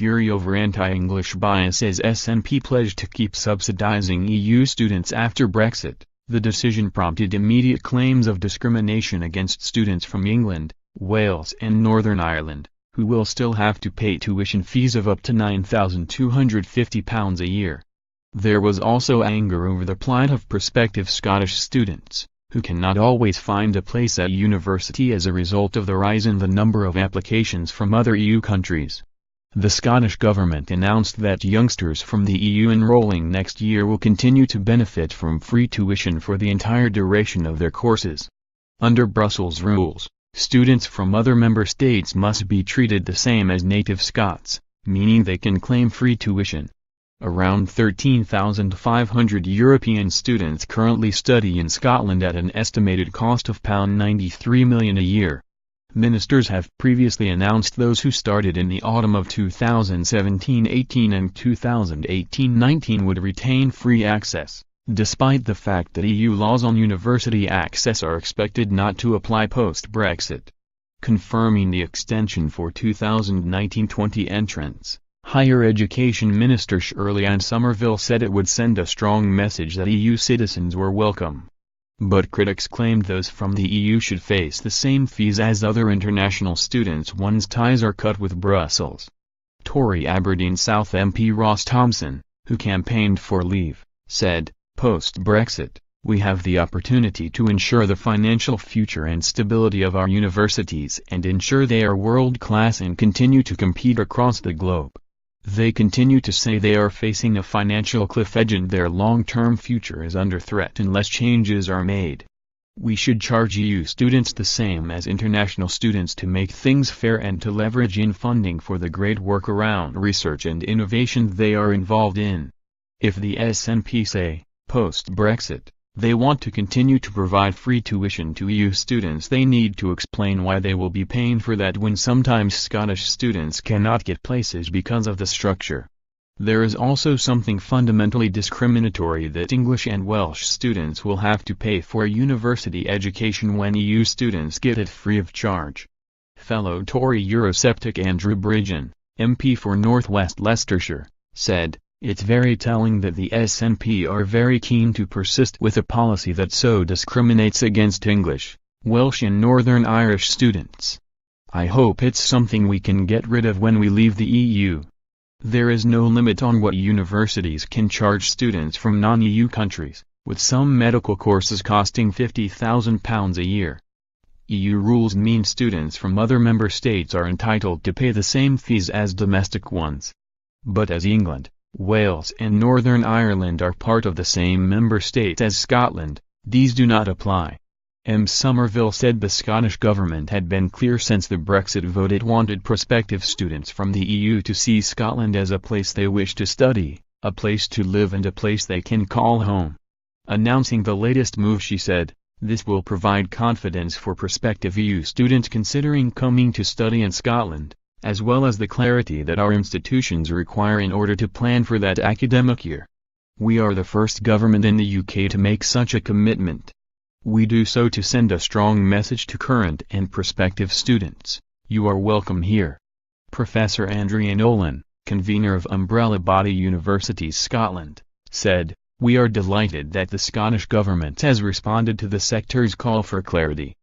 fury over anti-English bias as SNP pledged to keep subsidising EU students after Brexit. The decision prompted immediate claims of discrimination against students from England, Wales and Northern Ireland, who will still have to pay tuition fees of up to £9,250 a year. There was also anger over the plight of prospective Scottish students, who cannot always find a place at university as a result of the rise in the number of applications from other EU countries. The Scottish government announced that youngsters from the EU enrolling next year will continue to benefit from free tuition for the entire duration of their courses. Under Brussels rules, students from other member states must be treated the same as native Scots, meaning they can claim free tuition. Around 13,500 European students currently study in Scotland at an estimated cost of £93 million a year. Ministers have previously announced those who started in the autumn of 2017-18 and 2018-19 would retain free access, despite the fact that EU laws on university access are expected not to apply post-Brexit. Confirming the extension for 2019-20 entrants, Higher Education Minister Shirley-Ann Somerville said it would send a strong message that EU citizens were welcome. But critics claimed those from the EU should face the same fees as other international students once ties are cut with Brussels. Tory Aberdeen South MP Ross Thompson, who campaigned for leave, said, "Post-Brexit, we have the opportunity to ensure the financial future and stability of our universities and ensure they are world-class and continue to compete across the globe. They continue to say they are facing a financial cliff edge and their long-term future is under threat unless changes are made. We should charge EU students the same as international students to make things fair and to leverage in funding for the great work around research and innovation they are involved in." If the SNP say, post-Brexit, they want to continue to provide free tuition to EU students, they need to explain why they will be paying for that when sometimes Scottish students cannot get places because of the structure. There is also something fundamentally discriminatory that English and Welsh students will have to pay for a university education when EU students get it free of charge. Fellow Tory Eurosceptic Andrew Bridgen, MP for North West Leicestershire, said, "It's very telling that the SNP are very keen to persist with a policy that so discriminates against English, Welsh and Northern Irish students. I hope it's something we can get rid of when we leave the EU. There is no limit on what universities can charge students from non-EU countries, with some medical courses costing £50,000 a year. EU rules mean students from other member states are entitled to pay the same fees as domestic ones. But as England, Wales and Northern Ireland are part of the same member state as Scotland, these do not apply." Somerville said the Scottish government had been clear since the Brexit vote it wanted prospective students from the EU to see Scotland as a place they wish to study, a place to live and a place they can call home. Announcing the latest move, she said, "This will provide confidence for prospective EU students considering coming to study in Scotland, as well as the clarity that our institutions require in order to plan for that academic year. We are the first government in the UK to make such a commitment. We do so to send a strong message to current and prospective students. You are welcome here." Professor Andrea Nolan, convener of Umbrella Body Universities Scotland, said, "We are delighted that the Scottish government has responded to the sector's call for clarity.